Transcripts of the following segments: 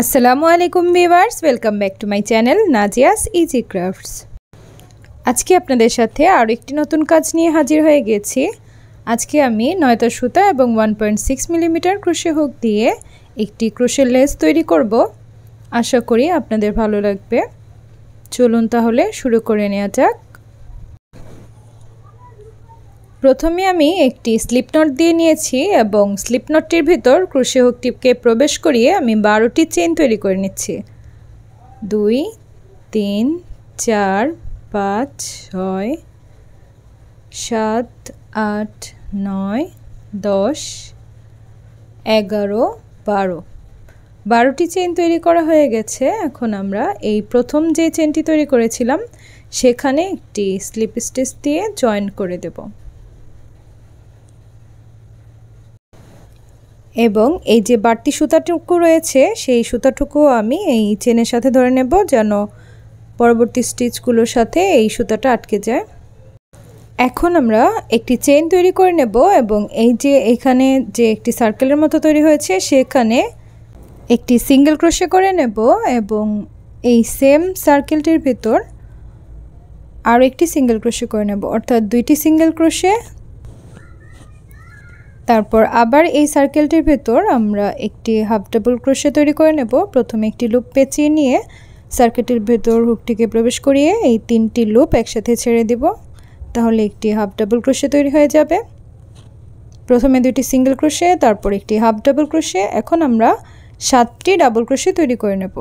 আসসালামু আলাইকুম viewers, welcome back to my channel Nazia's easy crafts. আজকে আপনাদের সাথে আরও একটি নতুন কাজ নিয়ে হাজির হয়ে গেছি। আজকে আমি 9 সুতা এবং 1.6 মিলিমিটার ক্রোশে হুক দিয়ে একটি ক্রোশের লেস তৈরি করব। আশা করি আপনাদের ভালো লাগবে। চলুন তাহলে শুরু করে নেওয়া যাক। প্রথমে আমি একটি স্লিপ নট দিয়ে নিয়েছি এবং স্লিপ নটটির ভিতর ক্রোশে হুকটিকে প্রবেশ করিয়ে আমি 12টি চেইন তৈরি করে নিচ্ছি। 2 3 4 5 6 7 8 9 10 11 12টি চেইন তৈরি করা হয়ে গেছে। এখন আমরা এই প্রথম যে চেইনটি তৈরি করেছিলাম সেখানে একটি স্লিপ স্টিচ দিয়ে জয়েন করে দেব এবং এই যে বাড়তি সুতাটুকু রয়েছে সেই সুতাটুকু আমি এই চেনের সাথে ধরে নেব যেন পরবর্তী স্টিচগুলোর সাথে এই সুতাটা আটকে যায়। এখন আমরা একটি চেইন তৈরি করে নেব এবং এই যে এখানে যে একটি সার্কেলের মতো তৈরি হয়েছে সেখানে একটি সিঙ্গেল ক্রোশে করে নেব এবং এই সেম সার্কেলটির ভিতর আরও একটি সিঙ্গেল ক্রোশে করে নেব, অর্থাৎ 2টি সিঙ্গেল ক্রোশে। তারপর আবার এই সার্কেলটির ভেতর আমরা একটি হাফ ডাবল ক্রোশে তৈরি করে নেব। প্রথমে একটি লুপ পেঁচিয়ে নিয়ে সার্কেলটির ভেতর হুকটিকে প্রবেশ করিয়ে এই 3টি লুপ একসাথে ছেড়ে দেব, তাহলে একটি হাফ ডাবল ক্রোশে তৈরি হয়ে যাবে। প্রথমে 2টি সিঙ্গেল ক্রোশে, তারপর একটি হাফ ডাবল ক্রোশে। এখন আমরা 7টি ডাবল ক্রোশে তৈরি করে নেব।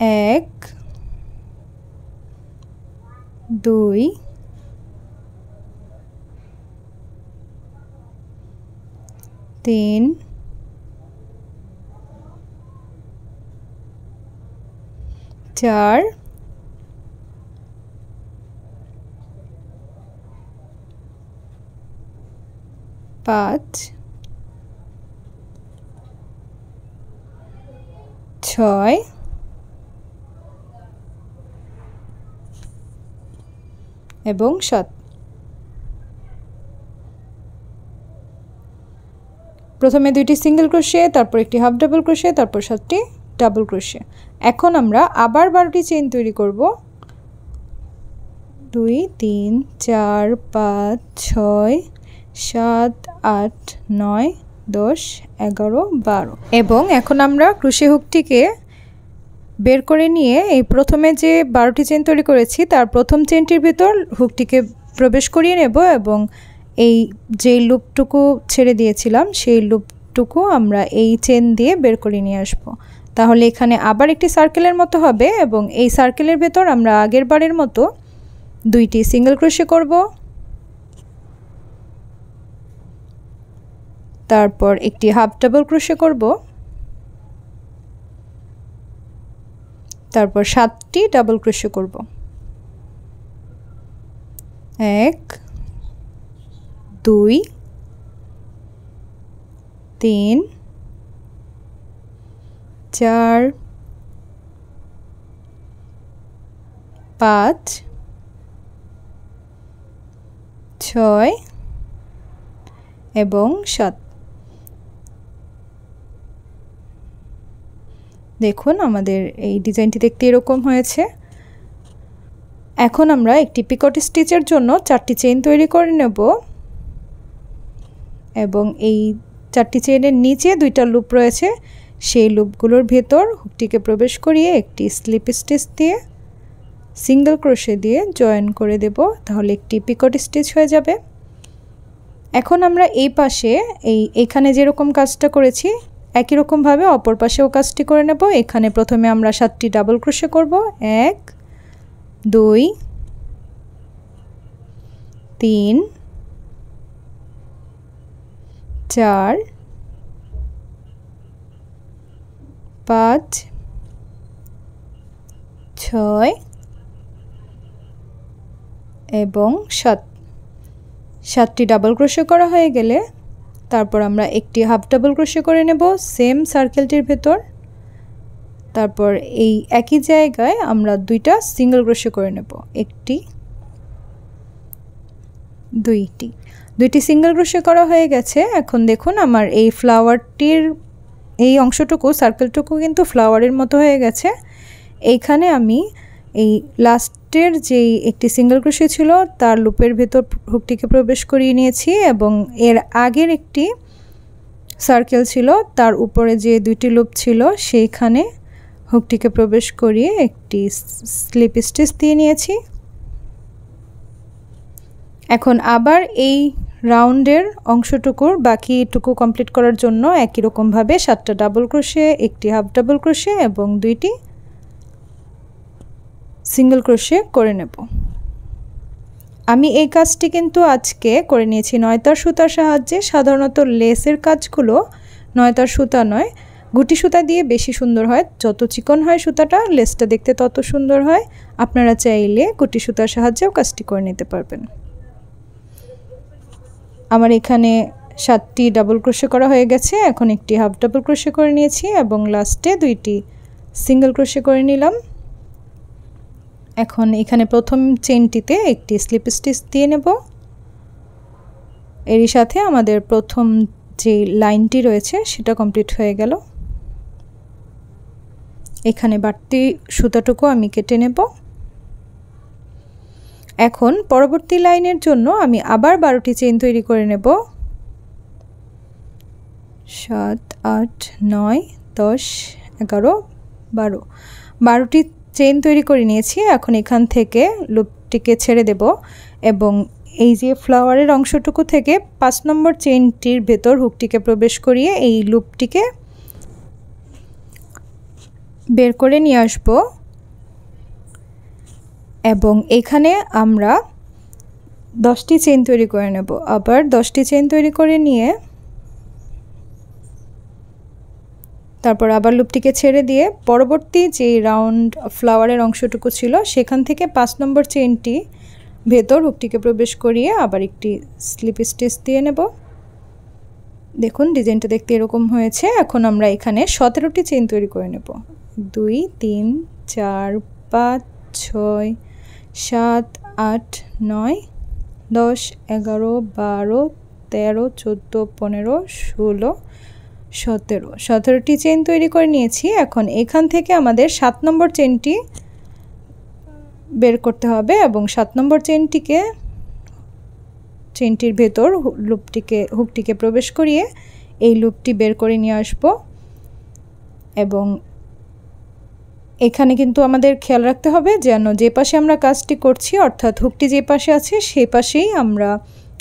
1 2 3 4 5 6 এবং 7। প্রথমে 2টি সিঙ্গেল ক্রোশে, তারপর একটি হাফ ডাবল ক্রোশে, তারপর 7টি ডাবল ক্রোশে। এখন আমরা আবার 12টি চেইন তৈরি করব। 2 3 4 5 6 7 8 9 10 11 12 এবং এখন আমরা ক্রোশে হুকটিকে বের করে নিয়ে এই প্রথমে যে 12টি চেইন তৈরি করেছি তার প্রথম চেইনটির ভিতর হুকটিকে প্রবেশ করিয়ে নেব এবং এই যে লুপটুকু ছেড়ে দিয়েছিলাম সেই লুপটুকু আমরা এই চেন দিয়ে বের করে নিয়ে আসব। তাহলে এখানে আবার একটি সার্কেলের মতো হবে এবং এই সার্কেলের ভেতর আমরা আগের বারের মতো 2টি সিঙ্গেল ক্রোশে করব, তারপর একটি হাফ ডাবল ক্রোশে করব, তারপর 7টি ডাবল ক্রোশে করব। 1 2 3 4 5 6 এবং 7। দেখুন আমাদের এই ডিজাইনটি দেখতে এরকম হয়েছে। এখন আমরা একটি পিকট স্টিচের জন্য 4টি চেইন তৈরি করে নেব এবং এই 4টি চেইনের নিচে 2টা লুপ রয়েছে, সেই লুপগুলোর ভেতর হুকটিকে প্রবেশ করিয়ে একটি স্লিপ স্টিচ দিয়ে সিঙ্গেল ক্রোশে দিয়ে জয়েন করে দেব, তাহলে একটি পিকট স্টিচ হয়ে যাবে। এখন আমরা এই পাশে এখানে যেরকম কাজটা করেছি একই রকমভাবে অপর পাশেও কাজটি করে নেব। এখানে প্রথমে আমরা 7টি ডাবল ক্রোশে করব। 1 2 3 4 5 6 এবং 7টি ডাবল ক্রোশে করা হয়ে গেলে তারপর আমরা একটি হাফ ডাবল ক্রোশে করে নেব সেম সার্কেলটির ভেতর। তারপর এই একই জায়গায় আমরা 2টা সিঙ্গেল ক্রোশে করে নেব, একটি 2টি দুইটি সিঙ্গেল ক্রোশে করা হয়ে গেছে। এখন দেখুন আমার এই ফ্লাওয়ারটির এই অংশটুকু সার্কেলটুকু কিন্তু ফ্লাওয়ারের মতো হয়ে গেছে। এইখানে আমি এই লাস্টের যেই একটি সিঙ্গেল ক্রোশে ছিল তার লুপের ভেতর হুকটিকে প্রবেশ করিয়ে নিয়েছি এবং এর আগের একটি সার্কেল ছিল তার উপরে যে দুইটি লুপ ছিল সেইখানে হুকটিকে প্রবেশ করিয়ে একটি স্লিপ স্টিচ দিয়ে নিয়েছি। এখন আবার এই রাউন্ডের অংশটুকুর বাকিটুকু কমপ্লিট করার জন্য একই রকমভাবে 7টা ডাবল ক্রোশে, একটি হাফ ডাবল ক্রোশে এবং 2টি সিঙ্গেল ক্রোশে করে নেব। আমি এই কাজটি কিন্তু আজকে করে নিয়েছি 9 তার সুতার সাহায্যে। সাধারণত লেসের কাজগুলো 9 তার সুতা নয়, গুটি সুতা দিয়ে বেশি সুন্দর হয়। যত চিকন হয় সুতাটা লেসটা দেখতে তত সুন্দর হয়। আপনারা চাইলে গুটি সুতার সাহায্যেও কাজটি করে নিতে পারবেন। আমার এখানে 7টি ডাবল ক্রোশে করা হয়ে গেছে। এখন একটি হাফ ডাবল ক্রোশে করে নিয়েছি এবং লাস্টে 2টি সিঙ্গেল ক্রোশে করে নিলাম। এখন এখানে প্রথম চেইনটিতে একটি স্লিপ স্টিচ দিয়ে নেব। এরই সাথে আমাদের প্রথম যে লাইনটি রয়েছে সেটা কমপ্লিট হয়ে গেল। এখানে বাড়তি সুতাটুকু আমি কেটে নেব। এখন পরবর্তী লাইনের জন্য আমি আবার 12টি চেইন তৈরি করে নেব। 7, 8, 9, 10, 11, 12 12টি চেইন তৈরি করে নিয়েছি। এখন এখান থেকে লুপটিকে ছেড়ে দেব এবং এই যে ফ্লাওয়ারের অংশটুকু থেকে 5 নম্বর চেইনটির ভেতর হুকটিকে প্রবেশ করিয়ে এই লুপটিকে বের করে নিয়ে আসব এবং এখানে আমরা 10টি চেইন তৈরি করে নেব। আবার 10টি চেইন তৈরি করে নিয়ে তারপর আবার লুপটিকে ছেড়ে দিয়ে পরবর্তী যে রাউন্ড ফ্লাওয়ারের অংশটুকু ছিল সেখান থেকে 5 নম্বর চেইনটি ভেতর হুকটিকে প্রবেশ করিয়ে আবার একটি স্লিপ স্টিচ দিয়ে নেব। দেখুন ডিজাইনটা দেখতে এরকম হয়েছে। এখন আমরা এখানে 17টি চেইন তৈরি করে নেব। 2, 3, 4, 5, 6, 7, 8, 9, 10, 11, 12, 13, 14, 15, 16, 17টি চেইন তৈরি করে নিয়েছি। এখন এখান থেকে আমাদের 7 নম্বর চেইনটি বের করতে হবে এবং 7 নম্বর চেইনটির ভেতর হুকটিকে প্রবেশ করিয়ে এই লুপটি বের করে নিয়ে আসব এবং এখানে কিন্তু আমাদের খেয়াল রাখতে হবে যেন যে পাশে আমরা কাজটি করছি অর্থাৎ হুকটি যে পাশে আছে সেই পাশেই আমরা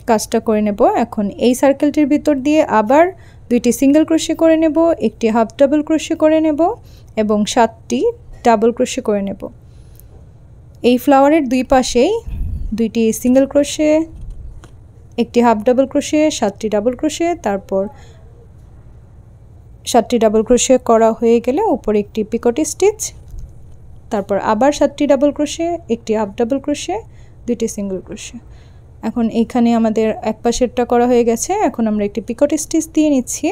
কাজটা করে নেব। এখন এই সার্কেলটির ভিতর দিয়ে আবার 2টি সিঙ্গেল ক্রোশে করে নেব, একটি হাফ ডাবল ক্রোশে করে নেব এবং 7টি ডাবল ক্রোশে করে নেব। এই ফ্লাওয়ারের দুই পাশেই 2টি সিঙ্গেল ক্রোশে, একটি হাফ ডাবল ক্রোশে, 7টি ডাবল ক্রোশে, তারপর 7টি ডাবল ক্রোশে করা হয়ে গেলে উপরে একটি পিকট স্টিচ, তারপর আবার 7টি ডাবল ক্রোশে, একটি হাফ ডাবল ক্রোশে, 2টি সিঙ্গেল ক্রোশে। এখন এইখানে আমাদের এক পাশেরটা করা হয়ে গেছে। এখন আমরা একটি পিকট স্টিচ দিয়ে নিচ্ছি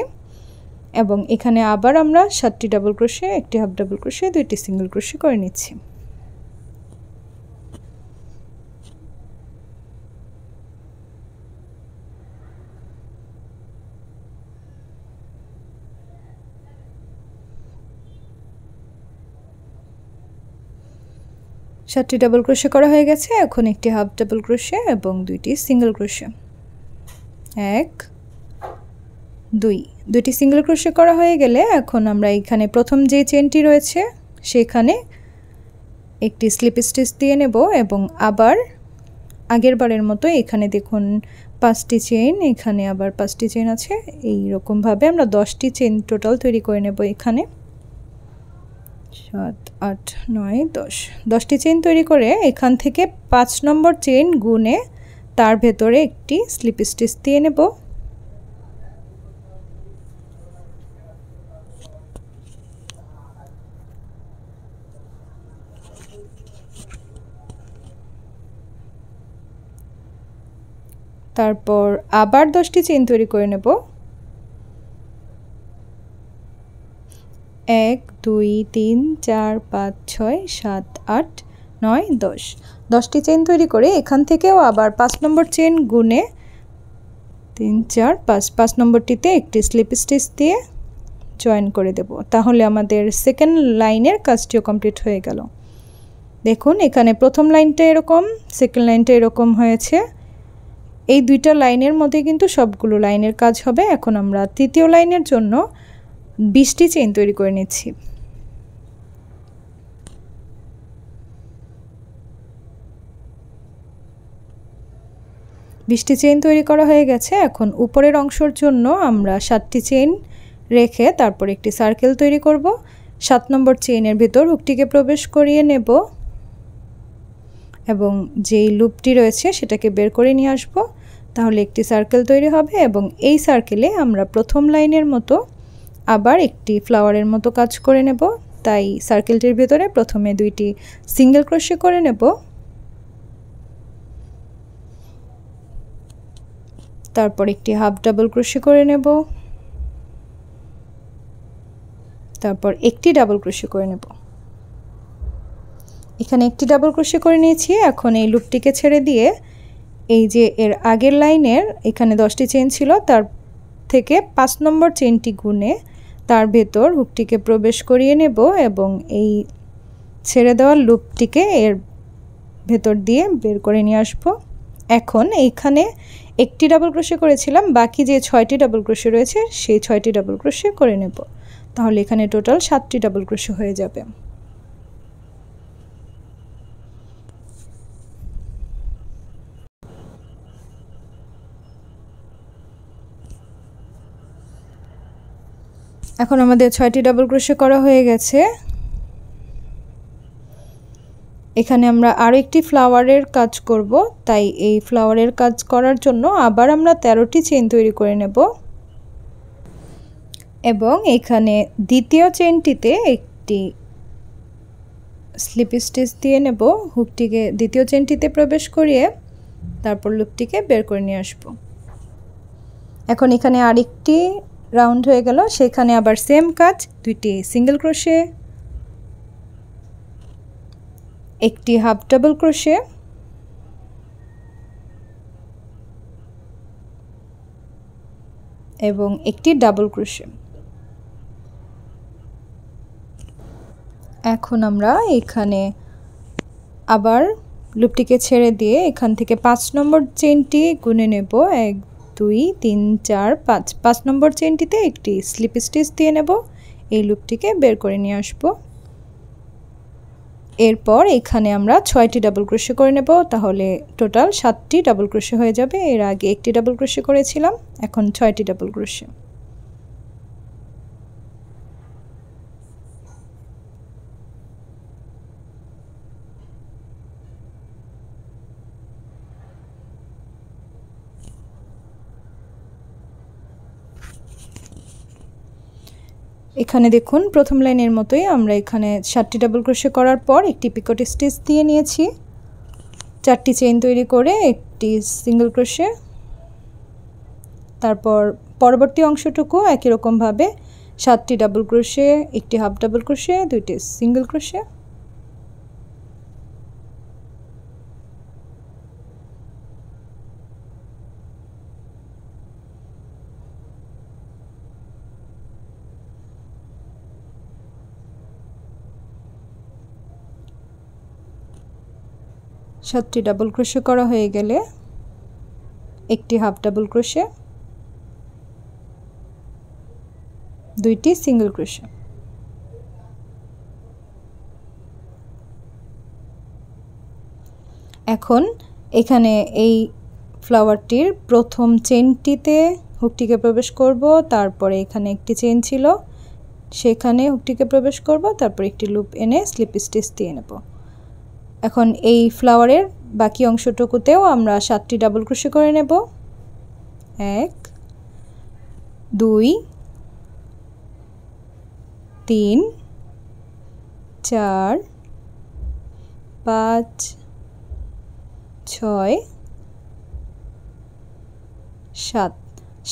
এবং এখানে আবার আমরা 7টি ডাবল ক্রোশে, একটি হাফ ডাবল ক্রোশে, 2টি সিঙ্গেল ক্রোশে করে নিচ্ছি। সাতটি ডাবল ক্রোশে করা হয়ে গেছে। এখন একটি হাফ ডাবল ক্রোশে এবং 2টি সিঙ্গেল ক্রোশে, 1, 2টি সিঙ্গেল ক্রোশে করা হয়ে গেলে এখন আমরা এখানে প্রথম যে চেইনটি রয়েছে সেখানে একটি স্লিপ স্টিচ দিয়ে নেব এবং আবার আগের বারের মতো এখানে দেখুন 5টি চেইন, এখানে আবার 5টি চেইন আছে। এই রকমভাবে আমরা 10টি চেইন টোটাল তৈরি করে নেব। এখানে 7, 8, 9, 10টি চেইন তৈরি করে এখান থেকে 5 নম্বর চেইন গুনে তার ভেতরে একটি স্লিপ স্টিচ দিয়ে নেব। তারপর আবার 10টি চেইন তৈরি করে নেব। 1, 2, 3, 4, 5, 6, 7, 8, 9, 10টি চেইন তৈরি করে এখান থেকেও আবার 5 নম্বর চেইন গুনে 3 4 5 5 নম্বরটিতে একটি স্লিপ স্টিচ দিয়ে জয়েন করে দেব। তাহলে আমাদের সেকেন্ড লাইনের কাজটিও কমপ্লিট হয়ে গেল। দেখুন এখানে প্রথম লাইনটা এরকম, সেকেন্ড লাইনটা এরকম হয়েছে। এই দুইটা লাইনের মধ্যে কিন্তু সবগুলো লাইনের কাজ হবে। এখন আমরা তৃতীয় লাইনের জন্য 20টি চেইন তৈরি করে নিচ্ছি। বিশটি চেইন তৈরি করা হয়ে গেছে। এখন উপরের অংশের জন্য আমরা 7টি চেইন রেখে তারপর একটি সার্কেল তৈরি করব। 7 নম্বর চেইনের ভিতর হুকটিকে প্রবেশ করিয়ে নেব এবং যেই লুপটি রয়েছে সেটাকে বের করে নিয়ে আসব। তাহলে একটি সার্কেল তৈরি হবে এবং এই সার্কেলে আমরা প্রথম লাইনের মতো আবার একটি ফ্লাওয়ারের মতো কাজ করে নেব। তাই সার্কেলটির ভিতরে প্রথমে 2টি সিঙ্গেল ক্রোশে করে নেব, তারপর একটি হাফ ডাবল ক্রোশে করে নেব, তারপর একটি ডাবল ক্রোশে করে নেব। এখানে একটি ডাবল ক্রোশে করে নিয়েছি। এখন এই লুপটিকে ছেড়ে দিয়ে এই যে এর আগের লাইনের এখানে 10টি চেইন ছিল, তার থেকে 5 নম্বর চেইনটি গুনে তার ভেতর হুকটিকে প্রবেশ করিয়ে নেব এবং এই ছেড়ে দেওয়া লুপটিকে এর ভেতর দিয়ে বের করে নিয়ে আসব। এখন এইখানে একটি ডাবল ক্রোশে করেছিলাম, বাকি যে 6টি ডাবল ক্রোশে রয়েছে সেই 6টি ডাবল ক্রোশে করে নেব। তাহলে এখানে টোটাল 7টি ডাবল ক্রোশে হয়ে যাবে। এখন আমাদের 6টি ডাবল ক্রোশে করা হয়ে গেছে। এখানে আমরা আরও একটি ফ্লাওয়ারের কাজ করব, তাই এই ফ্লাওয়ারের কাজ করার জন্য আবার আমরা 13টি চেইন তৈরি করে নেব এবং এখানে দ্বিতীয় চেইনটিতে একটি স্লিপ স্টিচ দিয়ে নেব। হুকটিকে দ্বিতীয় চেইনটিতে প্রবেশ করিয়ে তারপর লুপটিকে বের করে নিয়ে আসব। এখন এখানে আরেকটি রাউন্ড হয়ে গেল, সেখানে আবার সেম কাজ, 2টি সিঙ্গেল ক্রোশে, একটি হাফ ডাবল ক্রোশে এবং একটি ডাবল ক্রোশে। এখন আমরা এখানে আবার লুপটিকে ছেড়ে দিয়ে এখান থেকে 5 নম্বর চেইনটি গুনে নেব। 1 2 3 4 5 5 নম্বর চেইনটিতে একটি স্লিপ স্টিচ দিয়ে নেব, এই লুপটিকে বের করে নিয়ে আসব। এরপর এখানে আমরা 6টি ডাবল ক্রোশে করে নেব, তাহলে টোটাল 7টি ডাবল ক্রোশে হয়ে যাবে। এর আগে একটি ডাবল ক্রোশে করেছিলাম, এখন 6টি ডাবল ক্রোশে। এখানে দেখুন প্রথম লাইনের মতোই আমরা এখানে 7টি ডাবল ক্রোশে করার পর একটি পিকট স্টিচ দিয়ে নিয়েছি। 4টি চেইন তৈরি করে একটি সিঙ্গেল ক্রোশে, তারপর পরবর্তী অংশটুকু একই রকমভাবে 7টি ডাবল ক্রোশে, একটি হাফ ডাবল ক্রোশে, 2টি সিঙ্গেল ক্রোশে, সাতটি ডাবল ক্রোশে করা হয়ে গেলে একটি হাফ ডাবল ক্রোশে, 2টি সিঙ্গেল ক্রোশে। এখন এখানে এই ফ্লাওয়ারটির প্রথম চেইনটিতে হুকটিকে প্রবেশ করব, তারপরে এখানে একটি চেইন ছিল সেখানে হুকটিকে প্রবেশ করব, তারপর একটি লুপ এনে স্লিপ স্টিচ দিয়ে নেব। এখন এই ফ্লাওয়ারের বাকি অংশটুকুতেও আমরা 7টি ডাবল ক্রোশে করে নেব। 1 2 3 4 5 6 7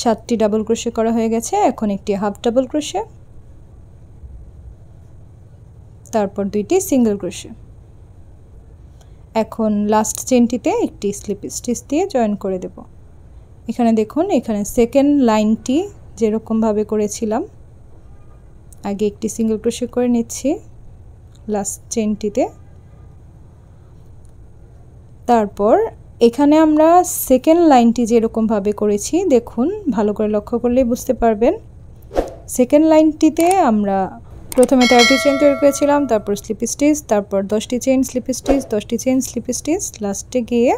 7টি ডাবল ক্রোশে করা হয়ে গেছে। এখন একটি হাফ ডাবল ক্রোশে, তারপর 2টি সিঙ্গেল ক্রোশে। এখন লাস্ট চেইনটিতে একটি স্লিপ স্টিচ দিয়ে জয়েন করে দেব। এখানে দেখুন, এখানে সেকেন্ড লাইনটি যেরকমভাবে করেছিলাম, আগে একটি সিঙ্গেল ক্রোশে করে নিচ্ছি লাস্ট চেনটিতে। তারপর এখানে আমরা সেকেন্ড লাইনটি যেরকমভাবে করেছি, দেখুন ভালো করে লক্ষ্য করলেই বুঝতে পারবেন। সেকেন্ড লাইনটিতে আমরা প্রথমে 13টি চেন তৈরি করেছিলাম, তারপর স্লিপ স্টিচ, তারপর 10টি চেন স্লিপ স্টিচ, 10টি চেন স্লিপ স্টিচ, লাস্টে গিয়ে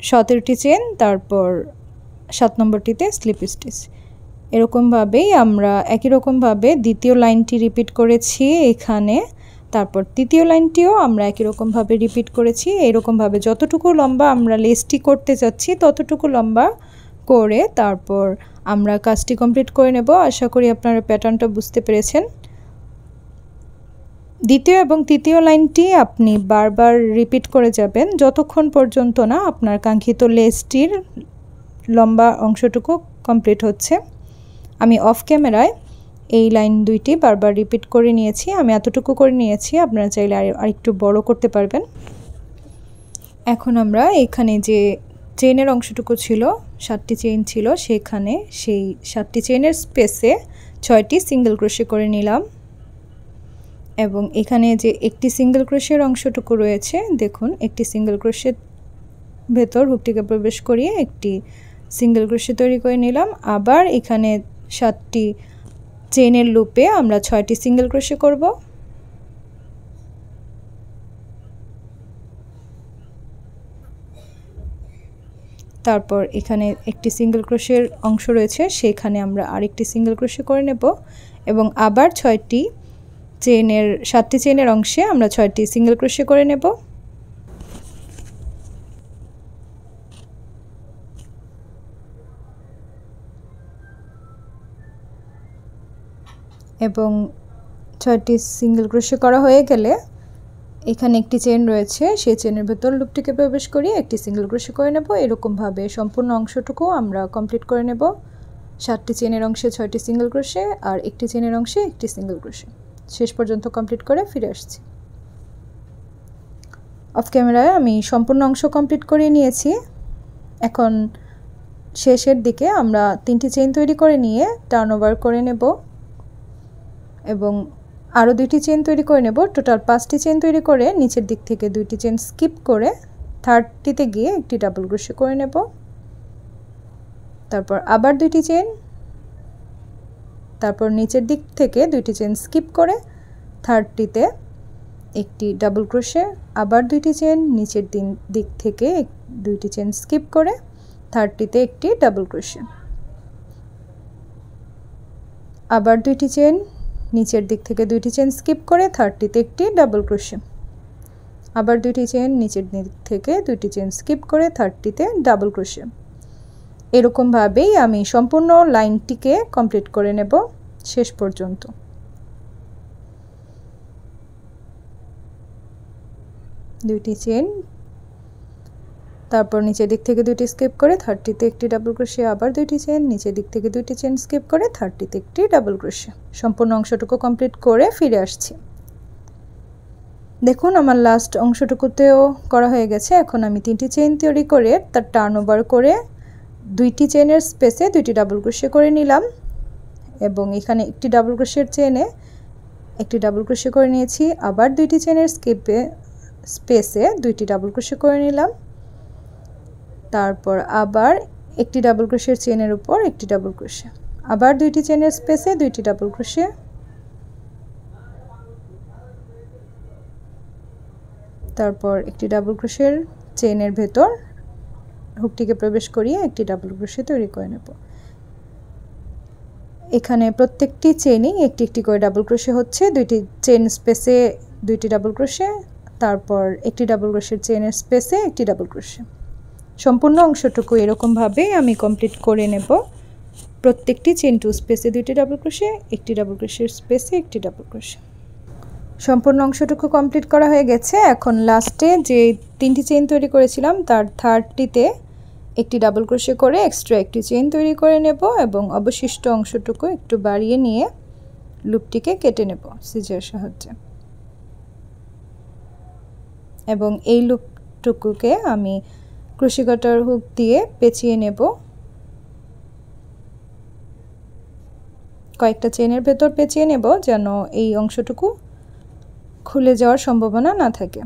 17টি চেন, তারপর 7 নম্বরটিতে স্লিপ স্টিচ। এরকমভাবেই আমরা একই রকমভাবে দ্বিতীয় লাইনটি রিপিট করেছি এখানে, তারপর তৃতীয় লাইনটিও আমরা একই রকমভাবে রিপিট করেছি। এরকমভাবে যতটুকু লম্বা আমরা লেসটি করতে চাচ্ছি ততটুকু লম্বা করে তারপর আমরা কাজটি কমপ্লিট করে নেব। আশা করি আপনারা প্যাটার্নটা বুঝতে পেরেছেন। দ্বিতীয় এবং তৃতীয় লাইনটি আপনি বারবার রিপিট করে যাবেন যতক্ষণ পর্যন্ত না আপনার কাঙ্ক্ষিত লেসটির লম্বা অংশটুকু কমপ্লিট হচ্ছে। আমি অফ ক্যামেরায় এই লাইন দুইটি বারবার রিপিট করে নিয়েছি। আমি এতটুকু করে নিয়েছি, আপনারা চাইলে আরেকটু বড় করতে পারবেন। এখন আমরা এখানে যে চেনের অংশটুকু ছিল, 7টি চেইন ছিল, সেখানে সেই 7টি চেইনের স্পেসে 6টি সিঙ্গেল ক্রোশে করে নিলাম। এবং এখানে যে একটি সিঙ্গেল ক্রোশের অংশটুকু রয়েছে, দেখুন একটি সিঙ্গেল ক্রোশের ভেতর হুকটিকে প্রবেশ করিয়ে একটি সিঙ্গেল ক্রোশে তৈরি করে নিলাম। আবার এখানে 7টি চেইনের লুপে আমরা 6টি সিঙ্গেল ক্রোশে করব। তারপর এখানে একটি সিঙ্গেল ক্রোশের অংশ রয়েছে, সেখানে আমরা আরেকটি সিঙ্গেল ক্রোশে করে নেব এবং আবার 7টি চেইনের অংশে আমরা 6টি সিঙ্গেল ক্রোশে করে নেব। এবং 6টি সিঙ্গেল ক্রোশে করা হয়ে গেলে এখানে একটি চেন রয়েছে, সেই চেনের ভেতর লুপটিকে প্রবেশ করিয়ে একটি সিঙ্গেল ক্রোশে করে নেব। এরকমভাবে সম্পূর্ণ অংশটুকু আমরা কমপ্লিট করে নেব। 7টি চেনের অংশে 6টি সিঙ্গেল ক্রোশে আর একটি চেনের অংশে একটি সিঙ্গেল ক্রোশে। শেষ পর্যন্ত কমপ্লিট করে ফিরে আসছি। অফ ক্যামেরায় আমি সম্পূর্ণ অংশ কমপ্লিট করে নিয়েছি। এখন শেষের দিকে আমরা 3টি চেইন তৈরি করে নিয়ে টার্ন ওভার করে নেব এবং আরও 2টি চেইন তৈরি করে নেব। টোটাল 5টি চেইন তৈরি করে নিচের দিক থেকে 2টি চেইন স্কিপ করে 3টিতে গিয়ে একটি ডাবল ক্রোশে করে নেব। তারপর আবার 2টি চেইন, তারপর নিচের দিক থেকে 2টি চেইন স্কিপ করে 3টিতে একটি ডাবল ক্রোশে, আবার 2টি চেইন, নিচের দিক থেকে 2টি চেইন স্কিপ করে 3টিতে একটি ডাবল ক্রোশে, আবার 2টি চেইন, নিচের দিক থেকে 2টি চেইন স্কিপ করে 3টিতে একটি ডাবল ক্রোশে, আবার 2টি চেইন, নিচের দিক থেকে 2টি চেইন স্কিপ করে 3টিতে ডাবল ক্রোশে। এরকমভাবেই আমি সম্পূর্ণ লাইনটিকে কমপ্লিট করে নেব শেষ পর্যন্ত। দুইটি চেইন, তারপর নিচের দিক থেকে 2টি স্কিপ করে 3টিতে একটি ডাবল ক্রোশে, আবার 2টি চেইন, নিচের দিক থেকে 2টি চেইন স্কিপ করে 3টিতে একটি ডাবল ক্রোশে। সম্পূর্ণ অংশটুকু কমপ্লিট করে ফিরে আসছি। দেখুন আমার লাস্ট অংশটুকুতেও করা হয়ে গেছে। এখন আমি 3টি চেইন তৈরি করে তার টার্ন ওভার করে 2টি চেইনের স্পেসে 2টি ডাবল ক্রোশে করে নিলাম এবং এখানে একটি ডাবল ক্রোশের চেইনে একটি ডাবল ক্রোশে করে নিয়েছি। আবার 2টি চেইনের স্পেসে 2টি ডাবল ক্রোশে করে নিলাম। তারপর আবার একটি ডাবল ক্রোশের চেইনের উপর একটি ডাবল ক্রোশে, আবার 2টি চেইনের স্পেসে 2টি ডাবল ক্রোশে, তারপর একটি ডাবল ক্রোশের চেইনের ভেতর হুকটিকে প্রবেশ করিয়ে একটি ডাবল ক্রোশে তৈরি করে নেব। এখানে প্রত্যেকটি চেইনেই একটি একটি করে ডাবল ক্রোশে হচ্ছে। 2টি চেইন স্পেসে 2টি ডাবল ক্রোশে, তারপর একটি ডাবল ক্রোশের চেইনের স্পেসে একটি ডাবল ক্রোশে। সম্পূর্ণ অংশটুকু এরকমভাবে আমি কমপ্লিট করে নেব। প্রত্যেকটি চেইন টু স্পেসে 2টি ডাবল ক্রোশে, একটি ডাবল ক্রোশের স্পেসে একটি ডাবল ক্রোশে। সম্পূর্ণ অংশটুকু কমপ্লিট করা হয়ে গেছে। এখন লাস্টে যে 3টি চেইন তৈরি করেছিলাম তার 3টিতে একটি ডাবল ক্রোশে করে এক্সট্রা একটি চেইন তৈরি করে নেব এবং অবশিষ্ট অংশটুকু একটু বাড়িয়ে নিয়ে লুপটিকে কেটে নেব সিজার সাহায্যে। এবং এই লুপটুকুকে আমি ক্রোশে কাটার হুক দিয়ে পেঁচিয়ে নেব। কয়েকটা চেনের ভেতর পেঁচিয়ে নেব যেন এই অংশটুকু খুলে যাওয়ার সম্ভাবনা না থাকে,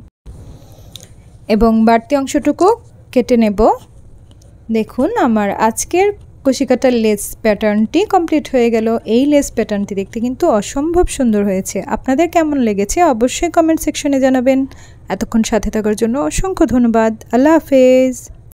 এবং বাড়তি অংশটুকু কেটে নেব। দেখুন আমার আজকের কুশি কাটার লেস প্যাটার্নটি কমপ্লিট হয়ে গেল। এই লেস প্যাটার্নটি দেখতে কিন্তু অসম্ভব সুন্দর হয়েছে। আপনাদের কেমন লেগেছে অবশ্যই কমেন্ট সেকশনে জানাবেন। এতক্ষণ সাথে থাকার জন্য অসংখ্য ধন্যবাদ। আল্লাহ হাফেজ।